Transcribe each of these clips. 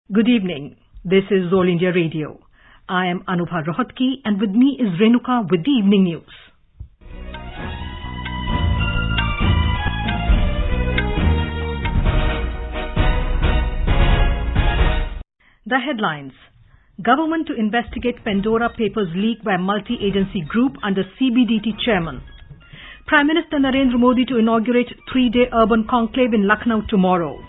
Good evening. This is All India Radio. I am Anubha Rohatgi and with me is Renuka with the evening news. The headlines. Government to investigate Pandora Papers leak by multi-agency group under CBDT chairman. Prime Minister Narendra Modi to inaugurate 3-day urban conclave in Lucknow tomorrow.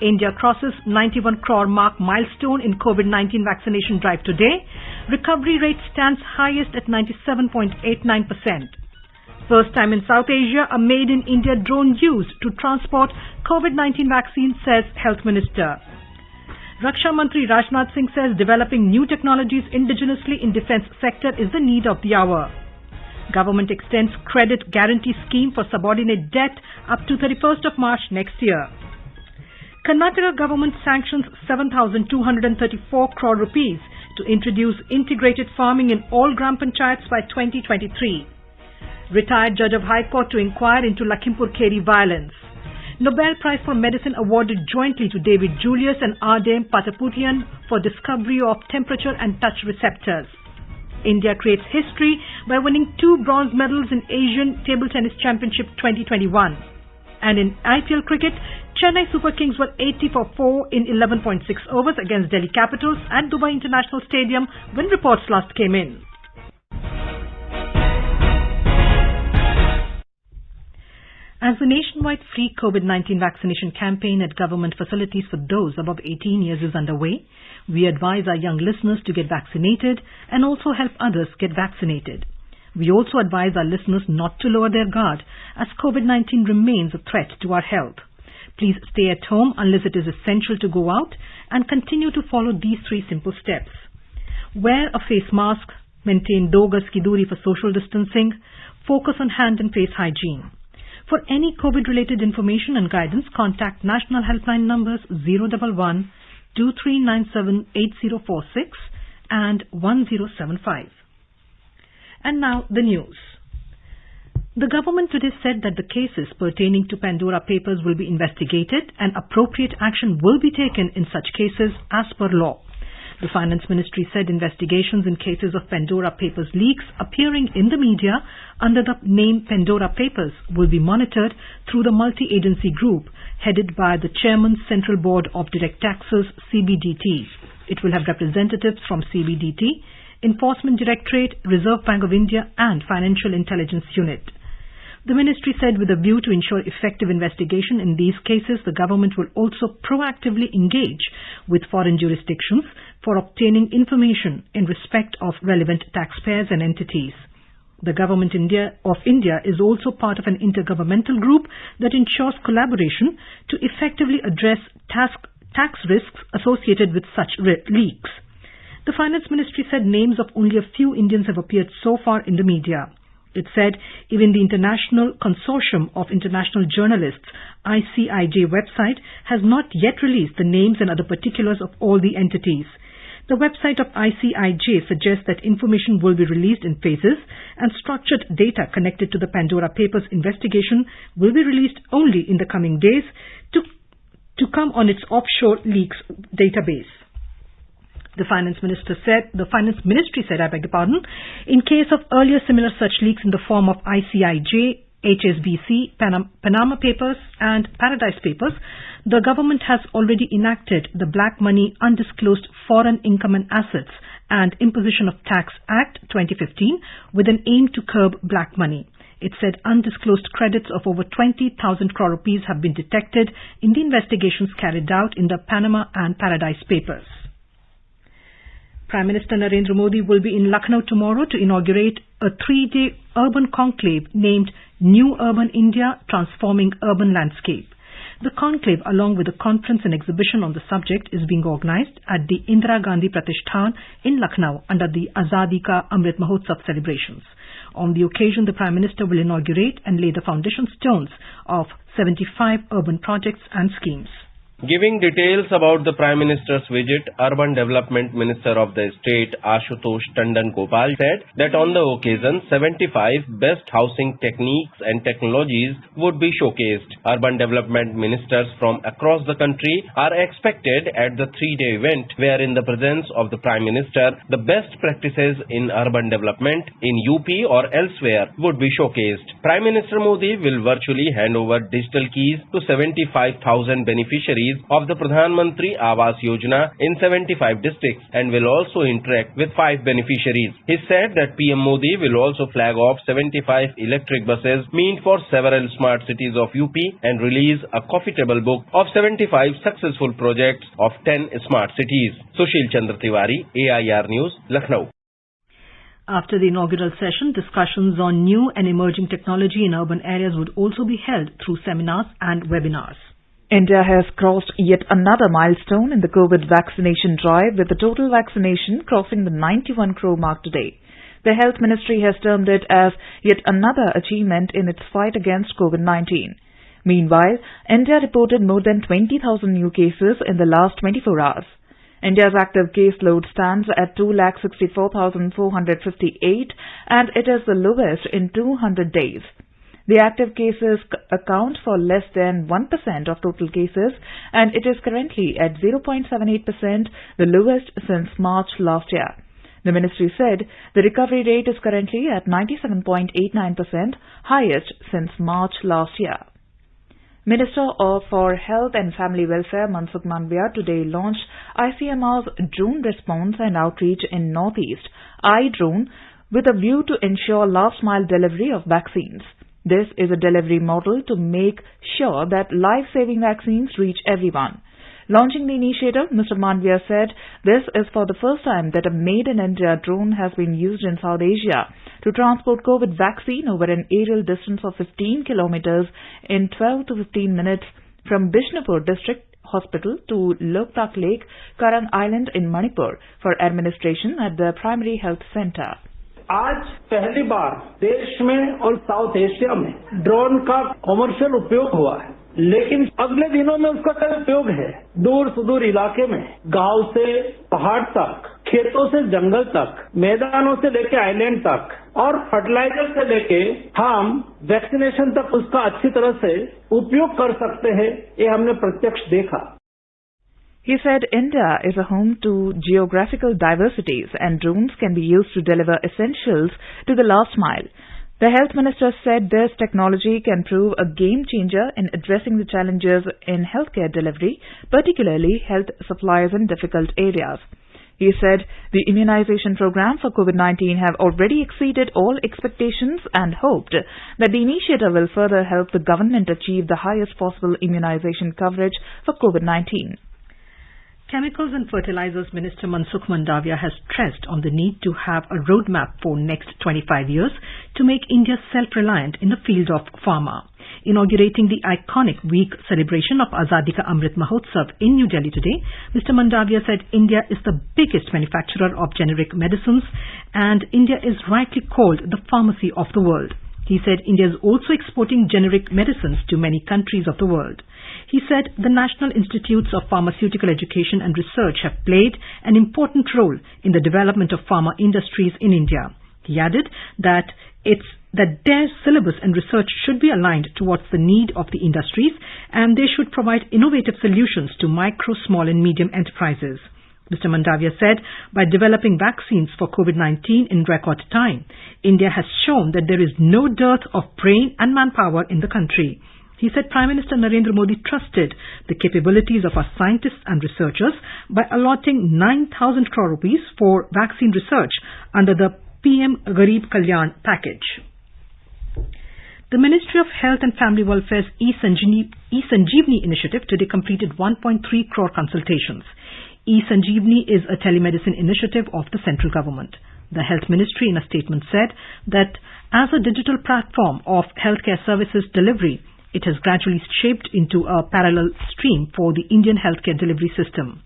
India crosses 91 crore mark milestone in COVID-19 vaccination drive today. Recovery rate stands highest at 97.89%. First time in South Asia, a made-in-India drone used to transport COVID-19 vaccine, says Health Minister. Raksha Mantri Rajnath Singh says developing new technologies indigenously in defence sector is the need of the hour. Government extends credit guarantee scheme for subordinate debt up to 31st of March next year. Karnataka government sanctions 7,234 crore rupees to introduce integrated farming in all Gram Panchayats by 2023. Retired judge of High Court to inquire into Lakemput violence. Nobel Prize for Medicine awarded jointly to David Julius and Ardem Pataputian for discovery of temperature and touch receptors. India creates history by winning 2 bronze medals in Asian Table Tennis Championship 2021. And in IPL cricket, Chennai Super Kings were 80 for 4 in 11.6 overs against Delhi Capitals at Dubai International Stadium when reports last came in. As the nationwide free COVID-19 vaccination campaign at government facilities for those above 18 years is underway, we advise our young listeners to get vaccinated and also help others get vaccinated. We also advise our listeners not to lower their guard as COVID-19 remains a threat to our health. Please stay at home unless it is essential to go out and continue to follow these 3 simple steps. Wear a face mask, maintain 2 gaz ki duri for social distancing, focus on hand and face hygiene. For any COVID-related information and guidance, contact national helpline numbers 011 2397 8046 and 1075. And now the news. The government today said that the cases pertaining to Pandora Papers will be investigated and appropriate action will be taken in such cases as per law. The Finance Ministry said investigations in cases of Pandora Papers leaks appearing in the media under the name Pandora Papers will be monitored through the multi-agency group headed by the Chairman Central Board of Direct Taxes CBDT. It will have representatives from CBDT, Enforcement Directorate, Reserve Bank of India and Financial Intelligence Unit. The ministry said with a view to ensure effective investigation in these cases, the government will also proactively engage with foreign jurisdictions for obtaining information in respect of relevant taxpayers and entities. The Government of India is also part of an intergovernmental group that ensures collaboration to effectively address tax risks associated with such leaks. The Finance Ministry said names of only a few Indians have appeared so far in the media. It said even the International Consortium of International Journalists, ICIJ website, has not yet released the names and other particulars of all the entities. The website of ICIJ suggests that information will be released in phases and structured data connected to the Pandora Papers investigation will be released only in the coming days to come on its offshore leaks database. The Finance Ministry said, in case of earlier similar such leaks in the form of ICIJ, HSBC, Panama Papers and Paradise Papers, the government has already enacted the Black Money Undisclosed Foreign Income and Assets and Imposition of Tax Act 2015 with an aim to curb black money. It said undisclosed credits of over 20,000 crore rupees have been detected in the investigations carried out in the Panama and Paradise Papers. Prime Minister Narendra Modi will be in Lucknow tomorrow to inaugurate a 3-day urban conclave named New Urban India Transforming Urban Landscape. The conclave, along with a conference and exhibition on the subject, is being organized at the Indira Gandhi Pratishthan in Lucknow under the Azadi Ka Amrit Mahotsav celebrations. On the occasion, the Prime Minister will inaugurate and lay the foundation stones of 75 urban projects and schemes. Giving details about the Prime Minister's visit, Urban Development Minister of the state Ashutosh Tandon Gopal said that on the occasion, 75 best housing techniques and technologies would be showcased. Urban Development Ministers from across the country are expected at the three-day event where in the presence of the Prime Minister, the best practices in urban development in UP or elsewhere would be showcased. Prime Minister Modi will virtually hand over digital keys to 75,000 beneficiaries of the Pradhan Mantri Awas Yojana in 75 districts and will also interact with 5 beneficiaries. He said that PM Modi will also flag off 75 electric buses meant for several smart cities of UP and release a coffee table book of 75 successful projects of 10 smart cities. Sushil Chandra Tiwari, AIR News, Lucknow. After the inaugural session, discussions on new and emerging technology in urban areas would also be held through seminars and webinars. India has crossed yet another milestone in the COVID vaccination drive, with the total vaccination crossing the 91 crore mark today. The Health Ministry has termed it as yet another achievement in its fight against COVID-19. Meanwhile, India reported more than 20,000 new cases in the last 24 hours. India's active caseload stands at 2,64,458 and it is the lowest in 200 days. The active cases account for less than 1% of total cases and it is currently at 0.78%, the lowest since March last year. The ministry said the recovery rate is currently at 97.89%, highest since March last year. Minister for Health and Family Welfare Mansukh Mandavia today launched ICMR's Drone Response and Outreach in Northeast, iDrone, with a view to ensure last-mile delivery of vaccines. This is a delivery model to make sure that life-saving vaccines reach everyone. Launching the initiative, Mr. Mandavia said this is for the first time that a made-in-India drone has been used in South Asia to transport COVID vaccine over an aerial distance of 15 kilometers in 12 to 15 minutes from Bishnupur District Hospital to Loktak Lake, Karang Island in Manipur for administration at the Primary Health Center. आज पहली बार देश में और south Asia में drone का commercial उपयोग हुआ है, लेकिन अगले दिनों में उसका क्या उपयोग है? दूर सुदूर इलाके में गांव से पहाड़ तक, खेतों से जंगल तक, मैदानों से लेके आइलैंड तक और फर्टिलाइजर से लेके हम वैक्सीनेशन तक उसका अच्छी तरह से उपयोग कर सकते हैं, ये हमने प्रत्यक्ष देखा. He said India is a home to geographical diversities and drones can be used to deliver essentials to the last mile. The health minister said this technology can prove a game changer in addressing the challenges in healthcare delivery, particularly health supplies in difficult areas. He said the immunization program for COVID-19 have already exceeded all expectations and hoped that the initiative will further help the government achieve the highest possible immunization coverage for COVID-19. Chemicals and Fertilizers Minister Mansukh Mandavia has stressed on the need to have a roadmap for next 25 years to make India self-reliant in the field of pharma. Inaugurating the iconic week celebration of Azadi Ka Amrit Mahotsav in New Delhi today, Mr. Mandavia said India is the biggest manufacturer of generic medicines and India is rightly called the pharmacy of the world. He said India is also exporting generic medicines to many countries of the world. He said the National Institutes of Pharmaceutical Education and Research have played an important role in the development of pharma industries in India. He added that their syllabus and research should be aligned towards the need of the industries and they should provide innovative solutions to micro, small and medium enterprises. Mr. Mandavia said by developing vaccines for COVID-19 in record time, India has shown that there is no dearth of brain and manpower in the country. He said Prime Minister Narendra Modi trusted the capabilities of our scientists and researchers by allotting 9,000 crore rupees for vaccine research under the PM Garib Kalyan package. The Ministry of Health and Family Welfare's e-Sanjeevani initiative today completed 1.3 crore consultations. E-Sanjeevani is a telemedicine initiative of the central government. The Health Ministry in a statement said that as a digital platform of healthcare services delivery, it has gradually shaped into a parallel stream for the Indian healthcare delivery system.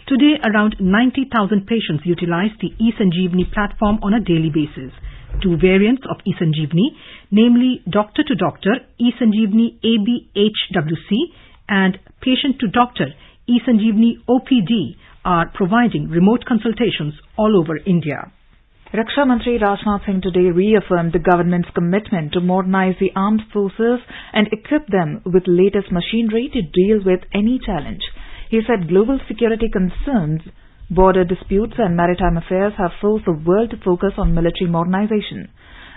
Today, around 90,000 patients utilize the e-Sanjeevani platform on a daily basis. Two variants of e-Sanjeevani, namely Doctor to Doctor, e-Sanjeevani ABHWC, and patient-to-doctor e-Sanjeevani OPD are providing remote consultations all over India. Raksha Mantri Rajnath Singh today reaffirmed the government's commitment to modernize the armed forces and equip them with latest machinery to deal with any challenge. He said global security concerns, border disputes and maritime affairs have forced the world to focus on military modernization.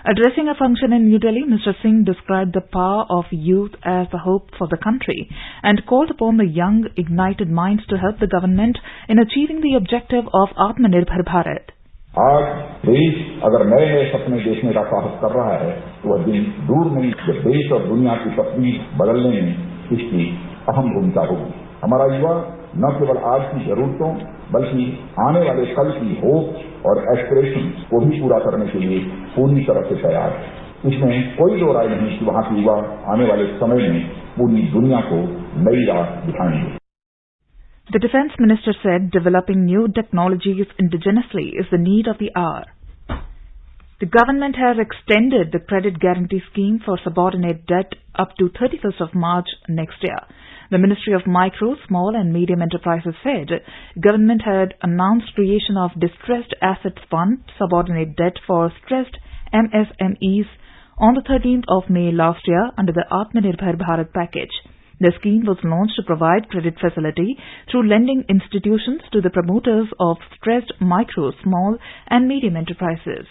Addressing a function in New Delhi, Mr. Singh described the power of youth as the hope for the country and called upon the young, ignited minds to help the government in achieving the objective of Atmanirbhar Bharat. आज देश अगर नए नए सपने देखने का साहस कर रहा है तो वह दिन दूर नहीं जब देश और दुनिया की तस्वीर बदलने में इसकी अहम भूमिका होगी। हमारा युवा न केवल आज की जरूरतों बल्कि आने वाले कल की होप और एस्पिरेशन को भी पूरा करने के लिए पूरी तरह से तैयार है। इसमें कोई दो राय नहीं कि वहां के युवा आने वाले समय में पूरी दुनिया को नई राह दिखाएंगे। The Defence Minister said developing new technologies indigenously is the need of the hour. The government has extended the credit guarantee scheme for subordinate debt up to 31st of March next year. The Ministry of Micro, Small and Medium Enterprises said government had announced creation of Distressed Assets Fund subordinate debt for stressed MSMEs on the 13th of May last year under the Atmanirbhar Bharat package. The scheme was launched to provide credit facility through lending institutions to the promoters of stressed micro, small and medium enterprises.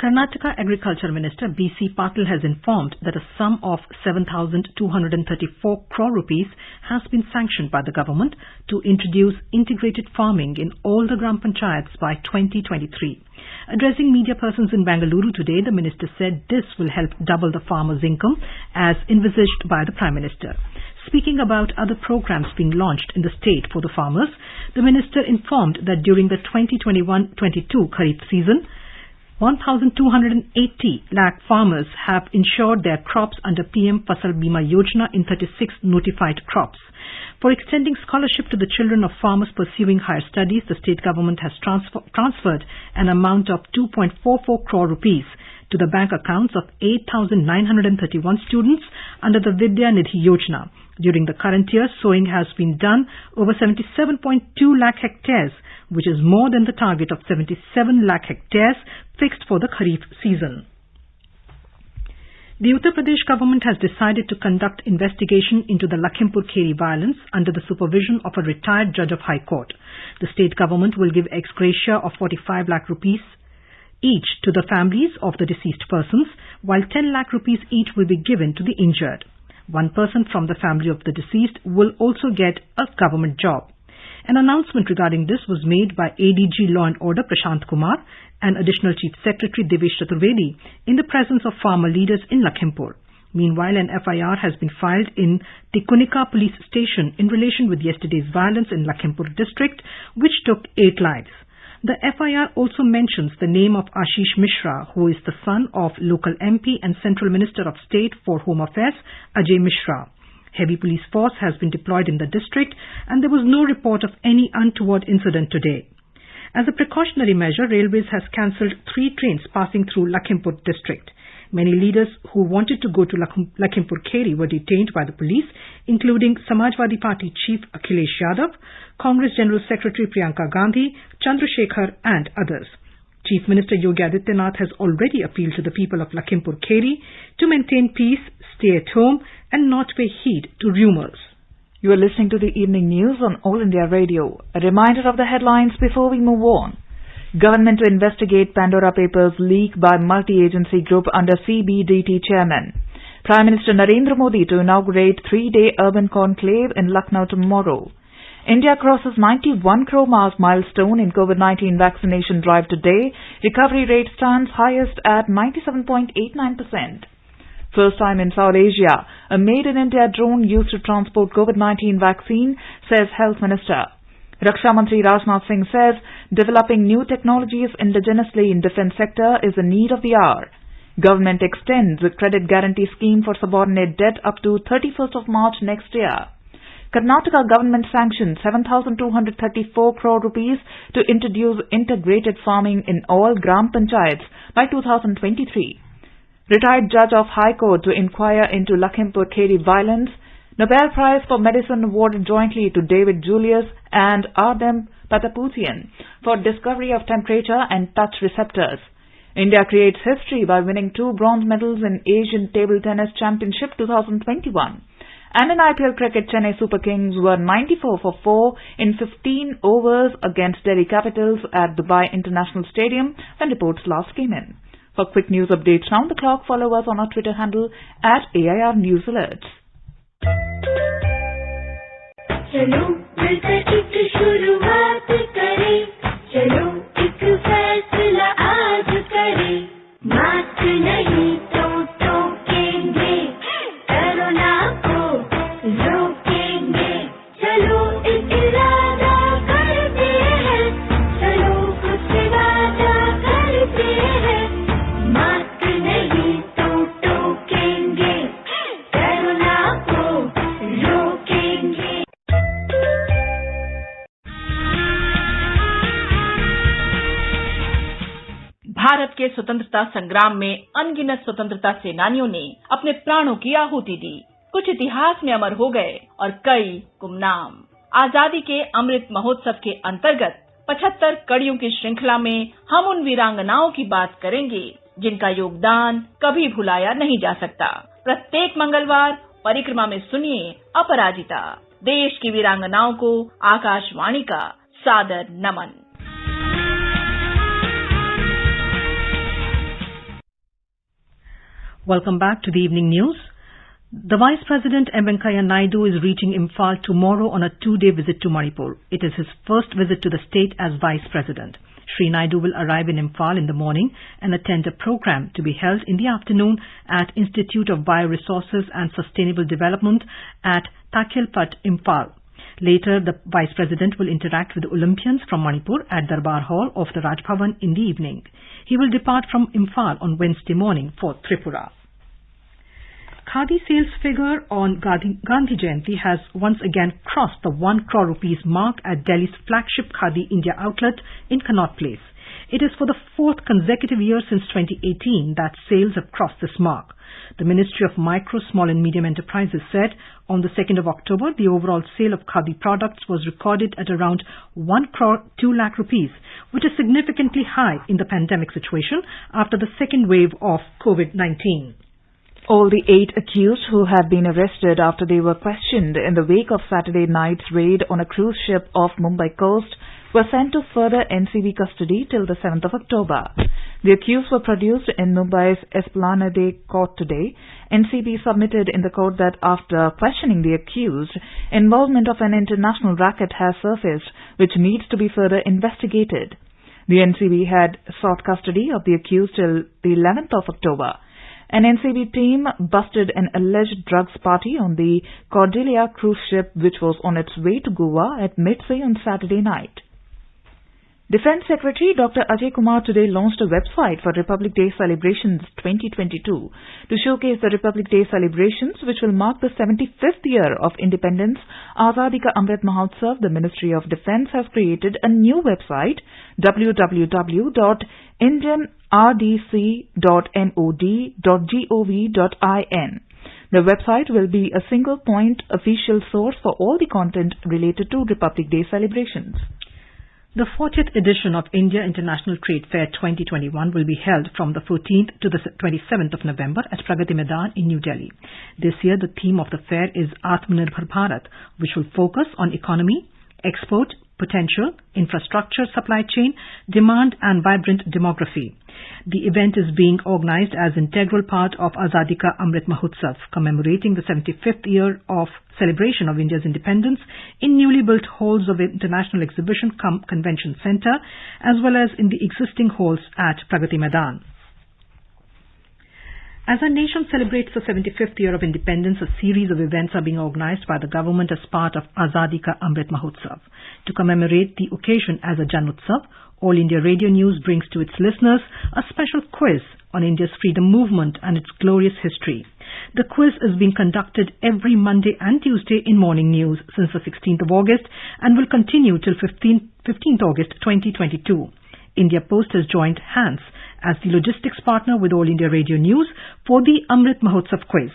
Karnataka Agriculture Minister B.C. Patil has informed that a sum of 7,234 crore rupees has been sanctioned by the government to introduce integrated farming in all the Gram Panchayats by 2023. Addressing media persons in Bengaluru today, the minister said this will help double the farmers' income as envisaged by the Prime Minister. Speaking about other programs being launched in the state for the farmers, the minister informed that during the 2021-22 Kharif season, 1,280 lakh farmers have insured their crops under PM Fasal Bima Yojana in 36 notified crops. For extending scholarship to the children of farmers pursuing higher studies, the state government has transferred an amount of 2.44 crore rupees to the bank accounts of 8,931 students under the Vidya Nidhi Yojana. During the current year, sowing has been done over 77.2 lakh hectares, which is more than the target of 77 lakh hectares fixed for the Kharif season. The Uttar Pradesh government has decided to conduct investigation into the Lakemput violence under the supervision of a retired judge of High Court. The state government will give ex gratia of 45 lakh rupees each to the families of the deceased persons, while 10 lakh rupees each will be given to the injured. One person from the family of the deceased will also get a government job. An announcement regarding this was made by ADG Law and Order Prashant Kumar and Additional Chief Secretary Devesh Chaturvedi in the presence of farmer leaders in Lakempur. Meanwhile, an FIR has been filed in Tikunika police station in relation with yesterday's violence in Lakempur district, which took 8 lives. The FIR also mentions the name of Ashish Mishra, who is the son of local MP and Central Minister of State for Home Affairs, Ajay Mishra. Heavy police force has been deployed in the district and there was no report of any untoward incident today. As a precautionary measure, Railways has cancelled 3 trains passing through Lakempur district. Many leaders who wanted to go to Lakempur Kheri were detained by the police, including Samajwadi Party Chief Akhilesh Yadav, Congress General Secretary Priyanka Gandhi, Chandrasekhar and others. Chief Minister Yogi Adityanath has already appealed to the people of Lakempur Kheri to maintain peace, stay at home and not pay heed to rumours. You are listening to the evening news on All India Radio. A reminder of the headlines before we move on. Government to investigate Pandora Papers leak by multi-agency group under CBDT chairman. Prime Minister Narendra Modi to inaugurate 3-day urban conclave in Lucknow tomorrow. India crosses 91 crore mark milestone in COVID-19 vaccination drive today. Recovery rate stands highest at 97.89%. First time in South Asia, a made-in-India drone used to transport COVID-19 vaccine, says Health Minister. Raksha Mantri Rajnath Singh says developing new technologies indigenously in defence sector is a need of the hour. Government extends the credit guarantee scheme for subordinate debt up to 31st of March next year. Karnataka government sanctioned 7,234 crore rupees to introduce integrated farming in all Gram Panchayats by 2023. Retired judge of High Court to inquire into Lakempur Kheri violence. Nobel Prize for Medicine awarded jointly to David Julius and Ardem Pataputian for discovery of temperature and touch receptors. India creates history by winning 2 bronze medals in Asian Table Tennis Championship 2021. And in IPL cricket, Chennai Super Kings were 94 for 4 in 15 overs against Delhi Capitals at Dubai International Stadium when reports last came in. For quick news updates round the clock, follow us on our Twitter handle @AIR News Alerts. चलो मिलकर एक शुरुआत करें, चलो एक फैसला आज करें, मास्क नहीं तो टोकेंगे, कोरोना को रोकेंगे, चलो एक इरादा करते हैं, चलो कुछ वादा करते हैं, मास्क नहीं तो टोकेंगे, कोरोना को रोकेंगे। भारत के स्वतंत्रता संग्राम में अनगिनत स्वतंत्रता सेनानियों ने अपने प्राणों की आहुति दी। कुछ इतिहास में अमर हो गए और कई गुमनाम। आजादी के अमृत महोत्सव के अंतर्गत 75 कड़ियों की श्रृंखला में हम उन वीरांगनाओं की बात करेंगे जिनका योगदान कभी भुलाया नहीं जा सकता। प्रत्येक मंगलवार परिक्रमा में सुनिए अपराजिता, देश की वीरांगनाओं को आकाशवाणी का सादर नमन। Welcome back to the evening news. The Vice President M. Venkaiah Naidu is reaching Imphal tomorrow on a 2-day visit to Manipur. It is his first visit to the state as Vice President. Shri Naidu will arrive in Imphal in the morning and attend a program to be held in the afternoon at Institute of Bioresources and Sustainable Development at Lakemput, Imphal. Later, the Vice President will interact with Olympians from Manipur at Darbar Hall of the Raj Bhavan in the evening. He will depart from Imphal on Wednesday morning for Tripura. Khadi sales figure on Gandhi Jayanti has once again crossed the 1 crore rupees mark at Delhi's flagship Khadi India outlet in Connaught Place. It is for the 4th consecutive year since 2018 that sales have crossed this mark. The Ministry of Micro, Small and Medium Enterprises said on the 2nd of October, the overall sale of Khadi products was recorded at around 1 crore 2 lakh rupees, which is significantly high in the pandemic situation after the second wave of COVID-19. All the 8 accused who have been arrested after they were questioned in the wake of Saturday night's raid on a cruise ship off Mumbai coast were sent to further NCB custody till the 7th of October. The accused were produced in Mumbai's Esplanade court today. NCB submitted in the court that after questioning the accused, involvement of an international racket has surfaced which needs to be further investigated. The NCB had sought custody of the accused till the 11th of October. An NCB team busted an alleged drugs party on the Cordelia cruise ship which was on its way to Goa at midday on Saturday night. Defence Secretary Dr. Ajay Kumar today launched a website for Republic Day Celebrations 2022 to showcase the Republic Day celebrations which will mark the 75th year of independence. Azadi Ka Amrit Mahotsav, the Ministry of Defence has created a new website www.indianrdc.mod.gov.in. The website will be a single point official source for all the content related to Republic Day celebrations. The 40th edition of India International Trade Fair 2021 will be held from the 14th to the 27th of November at Pragati Maidan in New Delhi. This year, the theme of the fair is Atmanirbhar Bharat, which will focus on economy, export, potential, infrastructure, supply chain, demand and vibrant demography. The event is being organized as integral part of Azadi Ka Amrit Mahotsav, commemorating the 75th year of celebration of India's independence in newly built halls of International Exhibition Convention Centre as well as in the existing halls at Pragati Maidan. As our nation celebrates the 75th year of independence, a series of events are being organized by the government as part of Azadi Ka Amrit Mahotsav. To commemorate the occasion as a Janutsav, All India Radio News brings to its listeners a special quiz on India's freedom movement and its glorious history. The quiz is being conducted every Monday and Tuesday in morning news since the 16th of August and will continue till 15th August 2022. India Post has joined hands as the logistics partner with All India Radio News for the Amrit Mahotsav quiz.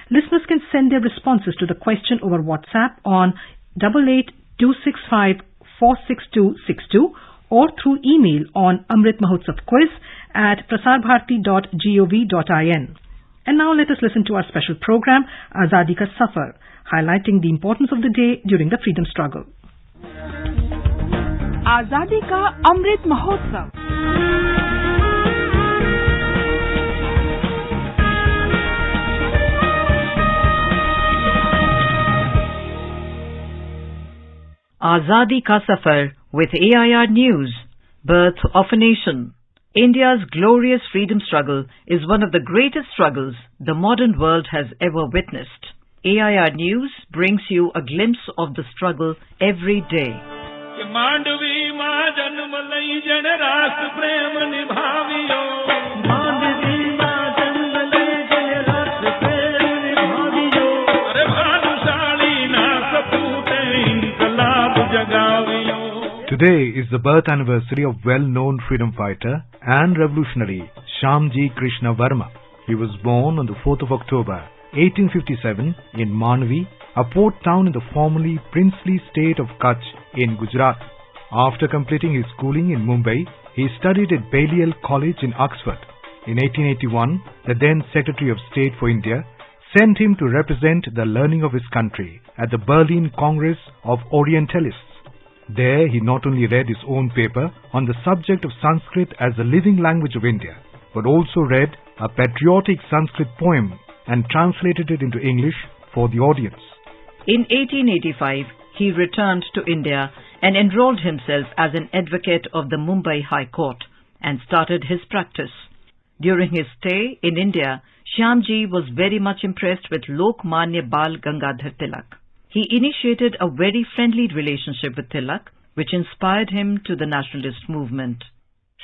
Listeners can send their responses to the question over WhatsApp on 8826546262 or through email on amritmahotsavquiz@prasarbharati.gov.in. And now let us listen to our special program, Azadi Ka Safar, highlighting the importance of the day during the freedom struggle. आजादी का Amrit Mahotsav. Azadi Ka Safar with AIR News. Birth of a Nation. India's glorious freedom struggle is one of the greatest struggles the modern world has ever witnessed. AIR News brings you a glimpse of the struggle every day. Today is the birth anniversary of well-known freedom fighter and revolutionary Shyamji Krishna Varma. He was born on the 4th of October 1857 in Manvi, a port town in the formerly princely state of Kutch in Gujarat. After completing his schooling in Mumbai, he studied at Balliol College in Oxford. In 1881, the then Secretary of State for India sent him to represent the learning of his country at the Berlin Congress of Orientalists. There he not only read his own paper on the subject of Sanskrit as the living language of India, but also read a patriotic Sanskrit poem and translated it into English for the audience. In 1885, he returned to India and enrolled himself as an advocate of the Mumbai High Court and started his practice. During his stay in India, Shyamji was very much impressed with Lokmanya Bal Gangadhar Tilak. He initiated a very friendly relationship with Tilak, which inspired him to the nationalist movement.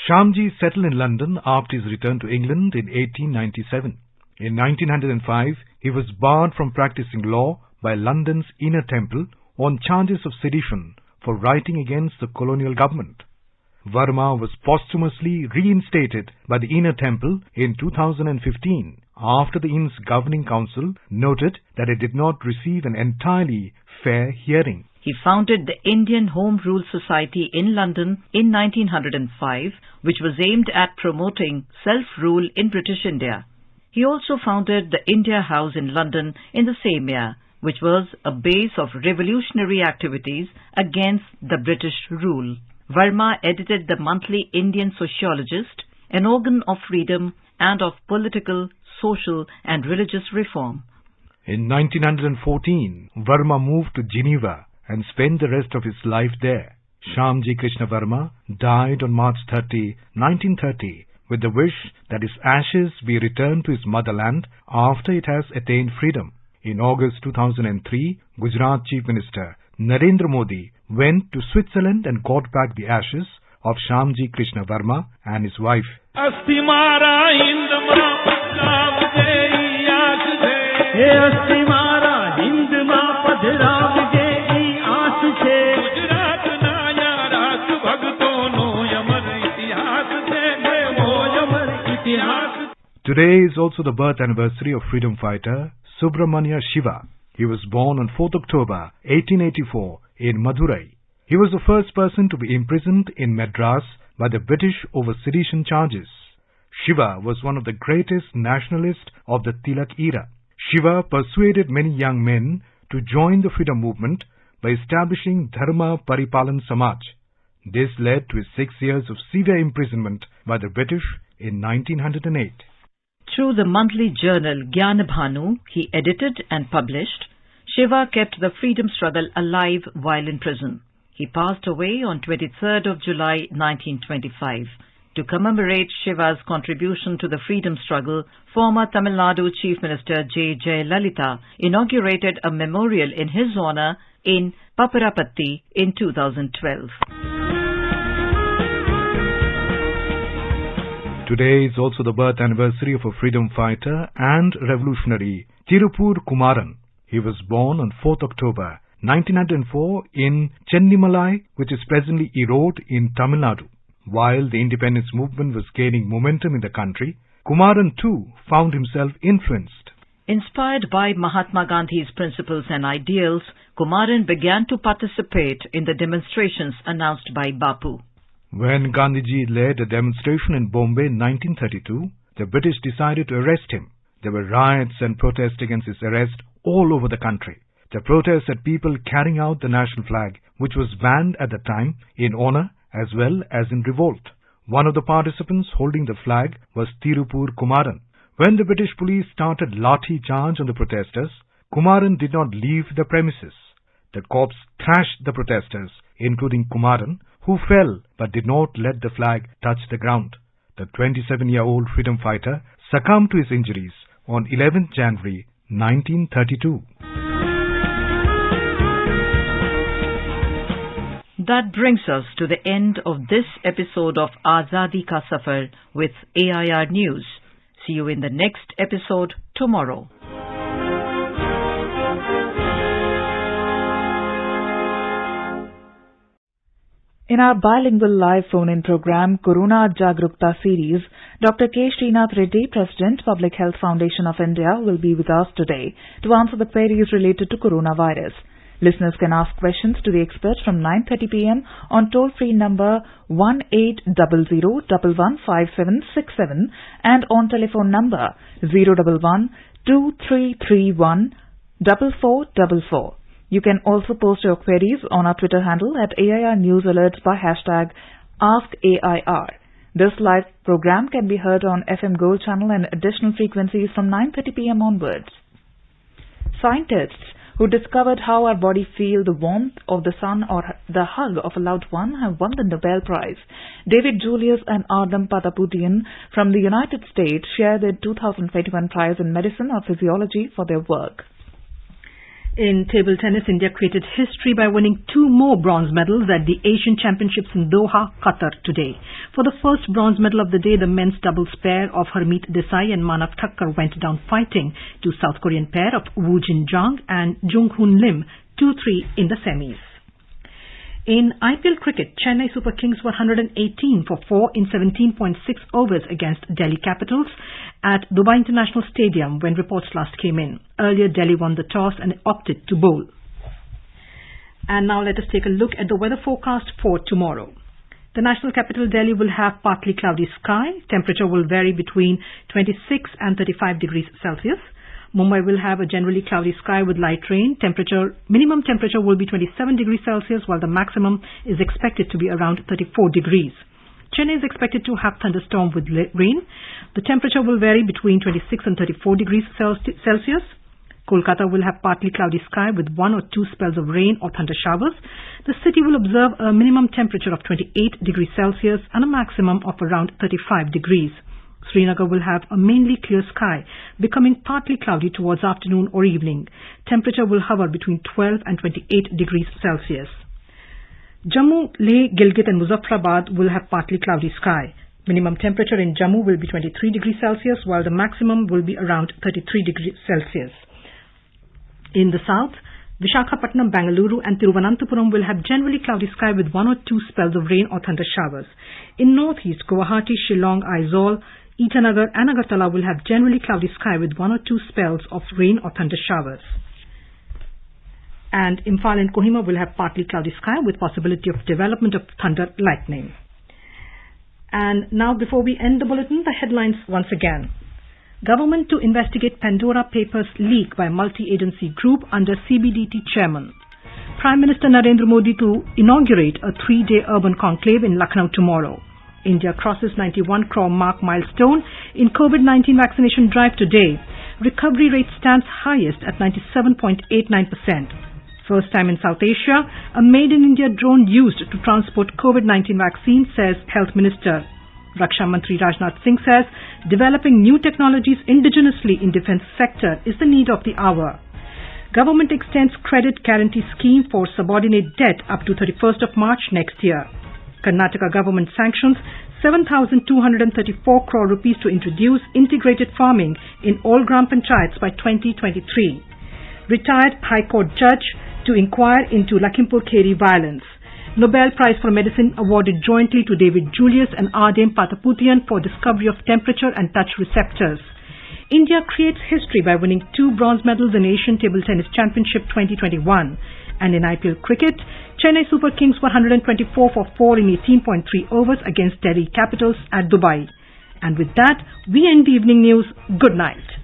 Shyamji settled in London after his return to England in 1897. In 1905, he was barred from practicing law by London's Inner Temple on charges of sedition for writing against the colonial government. Varma was posthumously reinstated by the Inner Temple in 2015 after the IN's governing council noted that it did not receive an entirely fair hearing. He founded the Indian Home Rule Society in London in 1905, which was aimed at promoting self-rule in British India. He also founded the India House in London in the same year, which was a base of revolutionary activities against the British rule. Varma edited the monthly Indian Sociologist, an organ of freedom and of political, social and religious reform. In 1914, Varma moved to Geneva and spent the rest of his life there. Shyamji Krishna Varma died on March 30, 1930, with the wish that his ashes be returned to his motherland after it has attained freedom. In August 2003, Gujarat Chief Minister Narendra Modi went to Switzerland and got back the ashes of Shyamji Krishna Varma and his wife. Today is also the birth anniversary of freedom fighter Subramanya Shiva. He was born on 4th October 1884 in Madurai. He was the first person to be imprisoned in Madras by the British over sedition charges. Shiva was one of the greatest nationalists of the Tilak era. Shiva persuaded many young men to join the freedom movement by establishing Dharma Paripalan Samaj. This led to his 6 years of severe imprisonment by the British in 1908. Through the monthly journal Gyanabhanu he edited and published, Shiva kept the freedom struggle alive while in prison. He passed away on 23rd of July 1925. To commemorate Shiva's contribution to the freedom struggle, former Tamil Nadu Chief Minister J. Jayalalitha inaugurated a memorial in his honor in Paparapatti in 2012. Today is also the birth anniversary of a freedom fighter and revolutionary Tirupur Kumaran. He was born on 4th October 1904 in Chennimalai, which is presently Erode in Tamil Nadu. While the independence movement was gaining momentum in the country, Kumaran too found himself influenced. Inspired by Mahatma Gandhi's principles and ideals, Kumaran began to participate in the demonstrations announced by Bapu. When Gandhiji led a demonstration in Bombay in 1932, the British decided to arrest him. There were riots and protests against his arrest all over the country. The protests had people carrying out the national flag, which was banned at the time, in honor as well as in revolt. One of the participants holding the flag was Tirupur Kumaran. When the British police started lathi charge on the protesters, Kumaran did not leave the premises. The corps thrashed the protesters, including Kumaran, who fell but did not let the flag touch the ground. The 27-year-old freedom fighter succumbed to his injuries on 11th January 1932. That brings us to the end of this episode of Azadi Ka Safar with AIR News. See you in the next episode tomorrow. In our bilingual live phone-in program, Corona Jagrukta series, Dr. K. Srinath Reddy, President, Public Health Foundation of India, will be with us today to answer the queries related to coronavirus. Listeners can ask questions to the experts from 9:30 p.m. on toll-free number 1800115767 and on telephone number 011-2331-4444. You can also post your queries on our Twitter handle at AIR News Alerts by hashtag AskAIR. This live program can be heard on FM Gold channel and additional frequencies from 9:30 p.m. onwards. Scientists who discovered how our body feel the warmth of the sun or the hug of a loved one have won the Nobel Prize. David Julius and Ardam Pataputian from the United States share their 2021 prize in medicine or physiology for their work. In table tennis, India created history by winning 2 more bronze medals at the Asian Championships in Doha, Qatar today. For the first bronze medal of the day, the men's doubles pair of Harmeet Desai and Manav Thakkar went down fighting to South Korean pair of Woo Jin Jang and Jung Hoon Lim 2-3 in the semis. In IPL cricket, Chennai Super Kings were 118 for 4 in 17.6 overs against Delhi Capitals at Dubai International Stadium when reports last came in. Earlier, Delhi won the toss and opted to bowl. And now let us take a look at the weather forecast for tomorrow. The national capital Delhi will have partly cloudy sky. Temperature will vary between 26 and 35 degrees Celsius. Mumbai will have a generally cloudy sky with light rain. Minimum temperature will be 27 degrees Celsius, while the maximum is expected to be around 34 degrees. Chennai is expected to have thunderstorm with rain. The temperature will vary between 26 and 34 degrees Celsius. Kolkata will have partly cloudy sky with 1 or 2 spells of rain or thunder showers. The city will observe a minimum temperature of 28 degrees Celsius and a maximum of around 35 degrees. Srinagar will have a mainly clear sky, becoming partly cloudy towards afternoon or evening. Temperature will hover between 12 and 28 degrees Celsius. Jammu, Leh, Gilgit and Muzaffarabad will have partly cloudy sky. Minimum temperature in Jammu will be 23 degrees Celsius, while the maximum will be around 33 degrees Celsius. In the south, Visakhapatnam, Bangalore and Tiruvananthapuram will have generally cloudy sky with 1 or 2 spells of rain or thunder showers. In northeast, Guwahati, Shillong, Aizawl, Itanagar and Agartala will have generally cloudy sky with 1 or 2 spells of rain or thunder showers. And Imphal and Kohima will have partly cloudy sky with possibility of development of thunder lightning. And now before we end the bulletin, the headlines once again. Government to investigate Pandora Papers leak by multi-agency group under CBDT chairman. Prime Minister Narendra Modi to inaugurate a 3-day urban conclave in Lucknow tomorrow. India crosses 91 crore mark milestone in COVID-19 vaccination drive today. Recovery rate stands highest at 97.89%. First time in South Asia, a made-in-India drone used to transport COVID-19 vaccine, says Health Minister. Raksha Mantri Rajnath Singh says developing new technologies indigenously in defence sector is the need of the hour. Government extends credit guarantee scheme for subordinate debt up to 31st of March next year. Karnataka government sanctions 7,234 crore rupees to introduce integrated farming in all Gram Panchayats by 2023. Retired High Court judge to inquire into Lakemput violence. Nobel Prize for Medicine awarded jointly to David Julius and Ardam Pataputian for discovery of temperature and touch receptors. India creates history by winning 2 bronze medals in Asian Table Tennis Championship 2021. And in IPL cricket, Chennai Super Kings were 124 for 4 in 18.3 overs against Delhi Capitals at Dubai. And with that, we end the evening news. Good night.